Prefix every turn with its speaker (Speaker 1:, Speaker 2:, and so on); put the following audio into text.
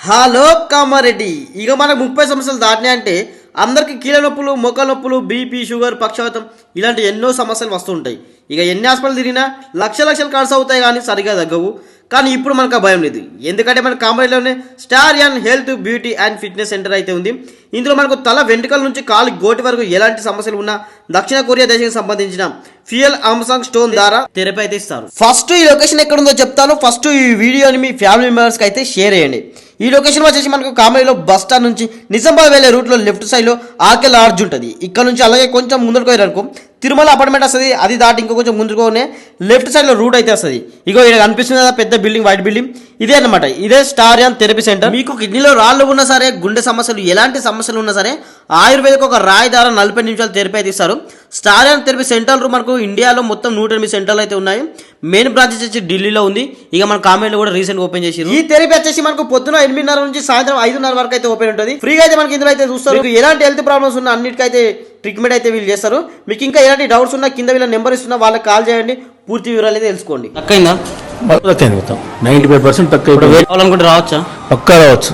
Speaker 1: Hello Kamareddy, ఇక మనకు 30 సమస్యలు దాటినాయి అంటే అందరికి కీళ్ళ నొప్పులు, మొక్కల నొప్పులు, బీపీ, షుగర్, పక్షవాతం ఇలాంటి ఎన్నో సమస్యలు వస్తుంటాయి. ఇక ఎన్ని హాస్పిటల్ తిరిగినా లక్షలు ఖర్చు అవుతాయి కానీ సరిగా తగ్గవు. కానీ ఇప్పుడు మనకు ఆ భయం లేదు, ఎందుకంటే మన కామారెడ్డిలోనే star an health beauty and fitness centre అయితే ఉంది. ఇందులో మనకు తల వెంట్రుకల నుంచి కాలు గోటి వరకు ఎలాంటి సమస్యలు ఉన్నా దక్షిణ కొరియా దేశానికి సంబంధించిన ఫ్యూయల్ ఆమ్సాంగ్ స్టోన్ ద్వారా థెరపీ అయితే ఇస్తారు. ఫస్ట్ ఈ లొకేషన్ ఎక్కడ ఉందో చెప్తాను. ఫస్ట్ ఈ వీడియోని మీ ఫ్యామిలీ మెంబర్స్కి అయితే షేర్ చేయండి. ఈ లొకేషన్ వచ్చేసి మనకు కామెడీలో బస్ స్టాండ్ నుంచి నిజామాబాద్ వెళ్ళే రూట్లో లెఫ్ట్ సైడ్లో ఆర్కే లాడ్జ్ ఉంటుంది. ఇక్కడ నుంచి అలాగే కొంచెం ముందుకు పోయారనుకో తిరుమల అపార్ట్మెంట్ వస్తుంది. అది దాటి ఇంకో కొంచెం ముందుకోనే లెఫ్ట్ సైడ్లో రూట్ అయితే వస్తుంది. ఇగో ఇక్కడ కనిపిస్తుంది కదా పెద్ద బిల్డింగ్, వైట్ బిల్డింగ్, ఇదే అనమాట. ఇదే స్టార్ యాన్ థెరపీ సెంటర్. మీకు కిడ్నీలో రాళ్ళు ఉన్నా సరే, గుండె సమస్యలు ఎలాంటి సమస్యలు ఉన్నా సరే ఆయుర్వేదిక్ ఒక రాయి ద్వారా 40 నిమిషాలు థెరపీ అయితే ఇస్తారు. స్టార్ యాన్ థెరపీ సెంటర్లు మనకు ఇండియాలో మొత్తం 108 సెంటర్లు అయితే ఉన్నాయి. మెయిన్ బ్రాంచ్ వచ్చేసి ఢిల్లీలో ఉంది. ఇక మన కామెంట్లో కూడా రీసెంట్ ఓపెన్ చేసి ఈ థెరపీ వచ్చేసి మనకు పొద్దున 8:30 నుంచి సాయంత్రం 5:30 వరకు అయితే ఓపెన్ ఉంటుంది. ఫ్రీగా అయితే మనకి ఇందులో అయితే చూస్తారు. మీకు ఎలాంటి హెల్త్ ప్రాబ్లమ్స్ ఉన్నా అన్నిటికైతే ట్రీట్మెంట్ అయితే వీళ్ళు చేస్తారు. మీకు ఇంకా ఎలాంటి డౌట్స్ ఉన్నా కింద వీళ్ళ నెంబర్ ఇస్తున్నా, వాళ్ళకి కాల్ చేయండి, పూర్తి వివరాలు అయితే తెలుసుకోండి.
Speaker 2: తక్కువైందా?
Speaker 3: 95% తక్కువ.
Speaker 2: కావాలనుకుంటే రావచ్చా?
Speaker 3: పక్కా రావచ్చు.